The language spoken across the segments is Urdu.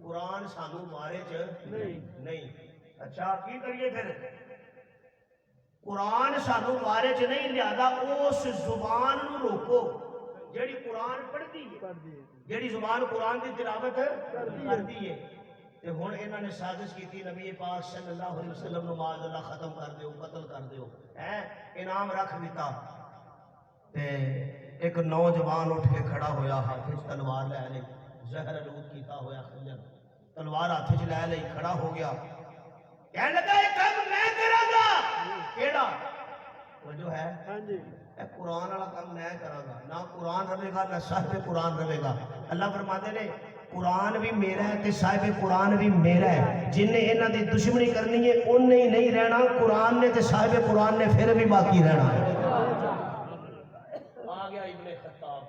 قرآن سانو بارے چ نہیں. اچھا کی کریے پھر؟ قرآن سانو بارے چ نہیں، لہذا اس زبان نو روکو جیڑی قرآن پڑھتی ہے، جیڑی زبان قرآن کی تلاوت کرتی ہے. تے ہن انہاں نے سازش کیتی نبی پاک صلی اللہ علیہ وسلم نو معاذ اللہ ختم کر دیو، قتل کر دیو، انعام رکھ دیتا. تے ایک نوجوان اٹھ کے کھڑا ہویا، ہاتھ وچ تلوار لے لئی، زہر آلود کیتا ہویا خنجر تلوار ہاتھ وچ لے لئی، کھڑا ہو گیا، کہنے لگا یہ کام میں کراں گا. کیڑا؟ وہ جو ہے اے قرآن والا کام میں کراں گا. نہ قرآن رہے گا نہ صاحب قرآن رہے گا. اللہ فرماتے نے قرآن بھی میرا ہے تے صاحب قرآن بھی میرا ہے. جن نے انہاں دی دشمنی کرنی ہے ان نے ہی نہیں رہنا، قرآن نے تے صاحب قرآن نے پھر بھی باقی رہنا ہے. آ گیا ابن خطاب،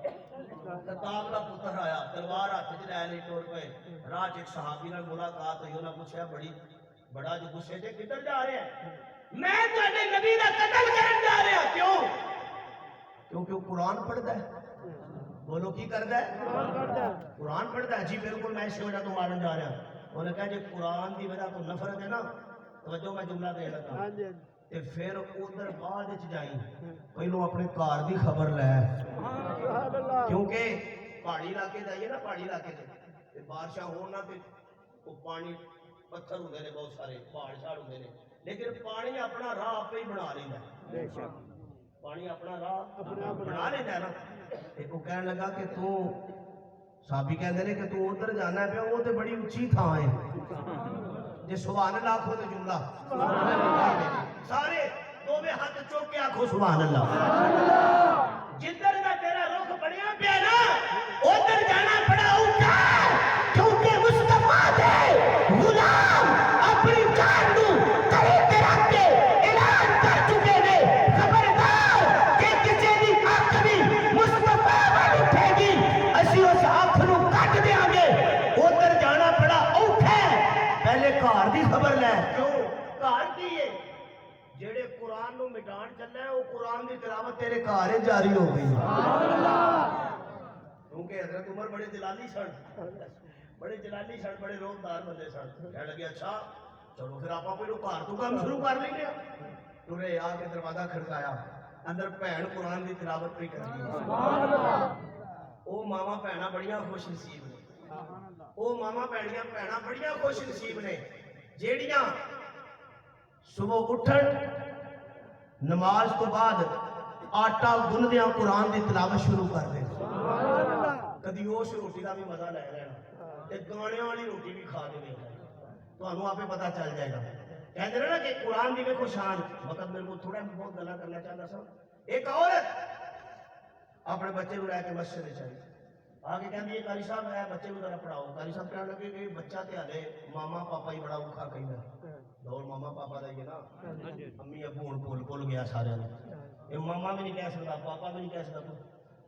خطاب کا پتر آیا، تلوار ہاتھ وچ لے لئی، ٹر پئے. راہ چ ایک صحابی نال ملاقات ہوئی، انہاں پوچھا بڑا جو غصے سے کدھر جا رہے ہیں؟ میں تہاڈے نبی دا قتل کرن جا رہا. کیوں؟ کیونکہ وہ قرآن پڑھتا ہے. بولو کی کرتا ہے؟ قرآن پڑھتا ہے. جی بالکل میں اس وجہ تو مارن جا رہا ہوں. انہوں نے کہا جی قرآن کی وجہ تو نفرت ہے نا، توجہ میں جملہ دے لگا، تے پھر ادھر بعد جائیں پہلو اپنے گھر کی خبر لے، کیونکہ پہاڑی علاقے جائیے نا، پہاڑی علاقے سے بارشاں ہون نہ تے وہ پانی پتھر ہوتے ہیں، بہت سارے پہاڑ شاڑ ہوتے ہیں، لیکن پانی اپنا راہ آپ ہی بنا لینا ہے. پانی اپنا راہ بنا لینا ہے نا. وہ کہنے لگا کہ تو صحابی کہتے ہیں کہ تو ادھر جانا ہے پہ وہ تو بڑی اچھی تھان ہے. جی سبحان اللہ آخو تو جملہ سارے دو میں ہاتھ چوک کے آخو سبحان اللہ. جدھر کا تیرا رخ بڑھیا پیا نا ادھر جانا بڑا اونچا، کیونکہ مصطفیٰ دے غلام اپنی جان کو قریب رکھ کے اعلان کر چکے ہیں، خبردار کہ کسی بھی آنکھ بھی مصطفیٰ وال اٹھے گی اسی اس آنکھ نو کٹ دیا گے. ادھر جانا بڑا اوکھا ہے. پہلے گھر دی خبر لے. کیوں؟ گھر کی ہے جڑے قرآن نو مٹان چلنا ہے وہ قرآن دی تلاوت تیرے گھر جاری ہو گئی. کیونکہ حضرت عمر بڑے جلالی سن، بڑے جلالی سن، بڑے روزدار بندے سن. کہنے لگے اچھا چلو پھر آپ پہلو گھر تو کام شروع کر لیں گے. ترے آ کے دروازہ کھڑکایا، اندر بھین قرآن کی تلاوت پہ کر دی. وہ ماما بھینا بڑیاں خوش نصیب نے، وہ ماما بھینا بڑیاں خوش نصیب نے جیڑیاں صبح اٹھن نماز تو بعد آٹا گندیاں قرآن کی تلاوت شروع کر دیں. کدی اس روٹی کا بھی مزہ لے لینا، گانے والی روٹی بھی کھا کے دیکھنا، تو آپ پتا چل جائے گا. کہتے ہیں نا کہ قرآن کی دیکھو شان. مطلب میرے کو تھوڑا بہت گلا کرنا چاہتا سا. ایک عورت اپنے بچے کو لے کے مسجد میں چلی، آگے کہتی ہے قاری صاحب ہے بچے کو ذرا پڑھاؤ. قاری صاحب کہنے لگے کہ بچہ تے ہلے ماما پاپا ہی بڑا اوکھا کہنا. دور ماما پاپا دا یہ نا امی ابو ہوں بھول گیا سارے. یہ ماما بھی نہیں کہہ سکتا، پاپا بھی نہیں کہہ سکتا.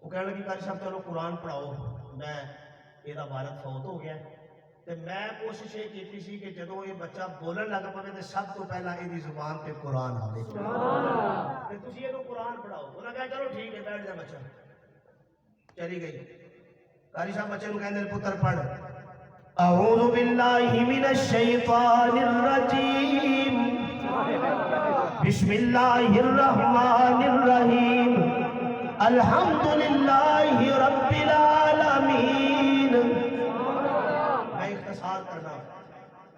وہ کہنے لگی قاری صاحب چلو قرآن پڑھاؤ. میں یہ والد فوت ہو گیا تے میں کوشش یہ کی سی کہ جدو یہ بچہ بولن لگ پے تو سب تو پہلا یہ زبان تے قرآن آئے تے تسی یہ قرآن پڑھاؤ. انہوں نے کہا چلو ٹھیک ہے بیٹھ جا بچہ. چلی گئی. قاری صاحب بچے کو کہندے پتر پڑھ اعوذ باللہ من الشیطان الرجیم بسم اللہ الرحمن الرحیم الحمدللہ رب العالمین. میں اختصار کرنا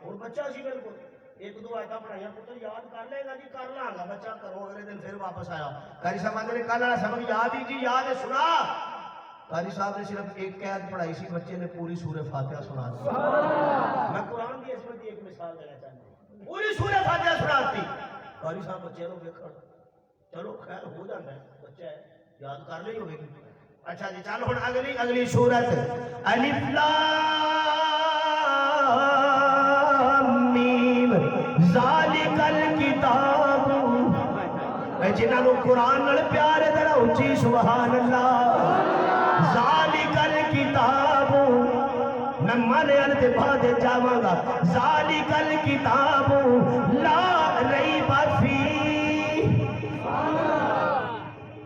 اور بچہ سی بالکل ایک دو آیتاں پڑھائیاں پتر یاد کر لے گا. جی کر لاں گا. بچہ کرو اگلے دن پھر واپس آیا. قاری صاحب آندے نے کل والا سبق یاد ہی جی یاد ہے سنا. قاری صاحب نے صرف ایک قید پڑھائی سی، بچے نے پوری سورہ فاتحہ سنا دی. میں قرآن کی عظمت کی ایک مثال دینا چاہتا ہوں. پوری سورہ فاتحہ سنا دی. قاری صاحب بچے کو دیکھ چلو خیر ہو جاتا ہے، بچہ ہے یاد کر لی ہوگی. اچھا جی چلو ہوں اگلی سورت الف لام میم ذالک الکتاب. جنہوں قرآن نال پیار ذرا اچھی سبحان اللہ. ذالک الکتاب میں مانے والے تے بعد جاواں گا. ذالک الکتاب لا ریب فیہ.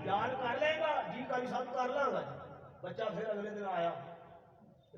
یاد کر لے گا جی قاری صاحب کر لاں گا. بچہ پھر اگلے دن آیا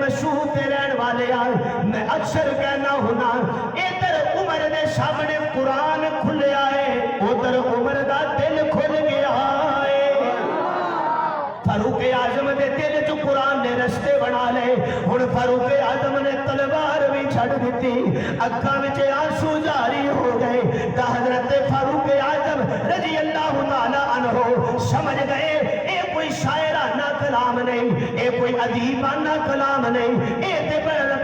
مسعود تے رہن والے آئے میں اکثر کہنا ہونا ادھر عمر دے سامنے قرآن کھلے آئے ادھر عمر دا دل کھل گیا ہے فاروق اعظم دے دل چ قرآن نے رستے بنا لے ہن فاروق اعظم نے تلوار بھی چھڑ دیتی اکھاں وچ آنسو جاری ہو گئے تا حضرت فاروق اعظم رضی اللہ تعالی عنہ سمجھ گئے اے کوئی شاعرانہ کلام نہیں اے کوئی ادیبانہ کلام نہیں اے تے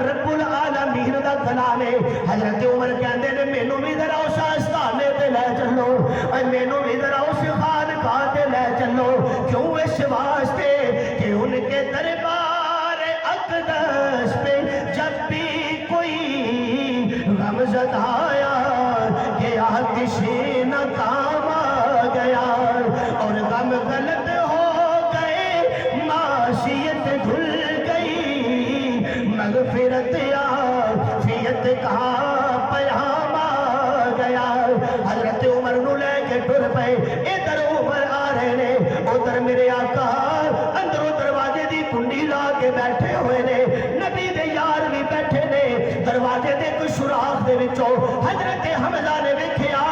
رب العالمین دا کلام ہے حضرت عمر کہندے نے مینوں بھی ذرا اس آستانے تے لے چلو اے مینوں بھی ذرا اس خانقاہ تے لے چلو کیوں اس واسطے کہ ان کے دربار اقدس پہ جب بھی کوئی غم زدہ آیا کہ آتش ناکام آ گیا اور غم غلط ہو گئے معصیت دھل گئی مغفرت عافیت کا پیام آ گیا حضرت عمر نو لے کے ٹر پے ادھر عمر آ رہے نے ادھر میرے آقا اندروں دروازے دی کنڈی لا کے بیٹھے ہوئے نے نبی دے یار بھی بیٹھے نے دروازے دے کوئی سوراخ دے وچوں حضرت حمزہ نے ویکھیا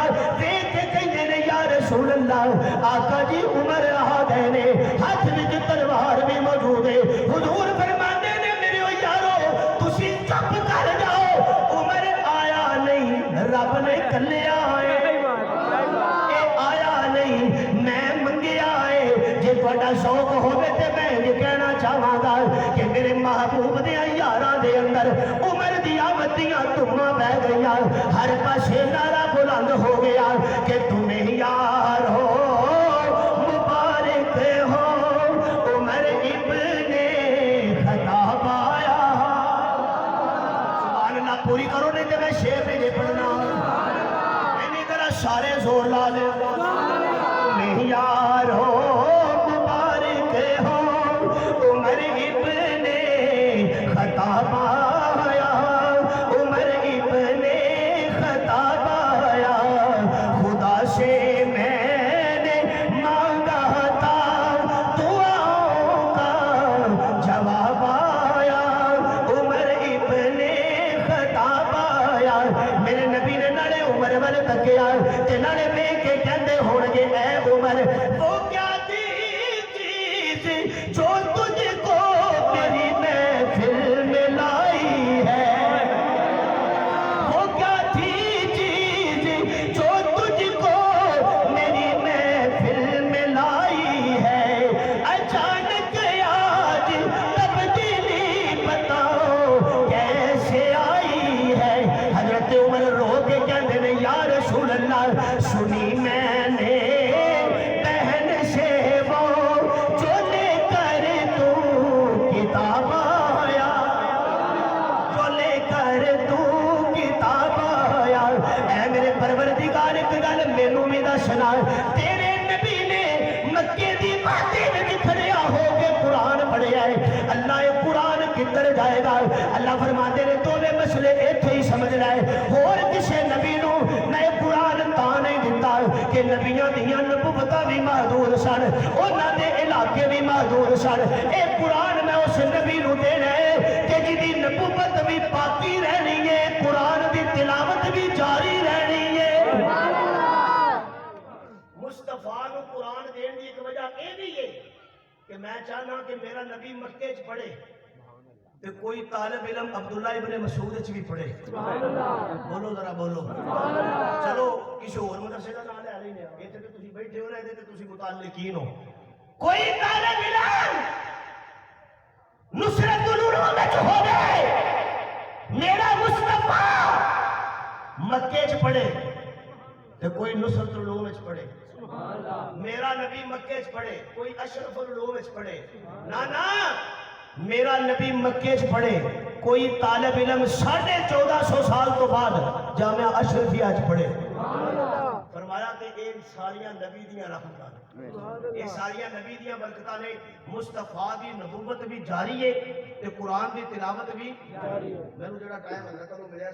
دیکھ کے کہندے نے یا رسول اللہ آقا جی عمر آ گئے نے ہاتھ وچ تلوار بھی موجود ہے حضور فرماندے نے میرے یارو تسی چپ کر جاؤ عمر آیا نہیں رب نے کلیا ہے بڑا شوق ہوئے تے میں یہ کہنا چاہاں گا کہ میرے محبوب دیا یاراں دے اندر عمر دیا مدیاں تمہاں بہ گیا ہر پاسے نعرہ بلند ہو گیا کہ تمہیں یار ہو مبارک ہو عمر ابن خطاب آیا سبحان اللہ پوری کرو نہیں تے میں شعر نہیں پڑھنا نہیں ذرا سارے زور لا لے تمہیں یار ہو خطاب آیا عمر ابن خطاب آیا خدا سے میں نے مانگا تھا دعاؤں کا جواب آیا عمر ابن خطاب آیا میرے نبی نے نالے عمر ول تکیا تے نالے ویکھ کے کہندے ہون گے اے عمر وہ کیا تھی چیز جو تجھ کو میری محفل میں لائی ہے وہ کیا تھی چیز جو تجھ کو میری محفل میں لائی ہے اچانک آج تبدیلی بتاؤ کیسے آئی ہے حضرت عمر رو کے کہندے نے یا رسول اللہ سنی میں نے بہن سے وہ جو لے کر تو کتاب آیا جو لے کر تو کتاب آیا اے میرے پروردگار ایک گل مینوں بھی دسنا تیرے نبی نے مکے دی وادی وچ کھڑیا ہو کے قرآن پڑھیا ہے اللہ یہ قرآن کدھر جائے گا اللہ فرماتے نے تو مسئلے ایتھے ہی سمجھ رہا ہے اور کسے نبی نو میں قرآن تا نہیں دیتا کہ نبیاں دیاں نبوتاں بھی محدود سن انہاں دے علاقے بھی محدود سن اے قرآن میں اس نبی نو دینا ہے کہ جدی نبوت بھی باقی رہنی ہے قرآن دی تلاوت بھی جاری رہنی ہے مصطفیٰ نو قرآن دین دی ایک وجہ اے بھی ہے کہ میں چاہنا کہ میرا نبی مکے چ پڑھے کہ کوئی طالب علم عبداللہ ابن مسعود چ بھی پڑھے بولو ذرا بولو چلو کسی اور مدرسے کا نام لے رہی ہیں یہ تے تسی بیٹھے ہو رہے تے تسی متعلقین ہو کوئی طالب علم نصرت العلوم وچ ہو گئے میرا مصطفیٰ مکے چ پڑھے تے کوئی نصرت العلوم وچ پڑھے میرا نبی مکے چ پڑھے کوئی اشرف العلوم وچ پڑھے نا میرا نبی مکے چ پڑھے کوئی طالب علم 1450 سال تو بعد جامعہ اشرفیہ چ پڑھے فرمایا کہ یہ ساریاں نبی دیاں رحمتاں یہ ساریاں نبی دیاں برکتاں نے مصطفیٰ دی نبوت بھی جاری ہے تے قرآن دی تلاوت بھی جاری ہے میں جڑا ٹائم حضرت نو ملیا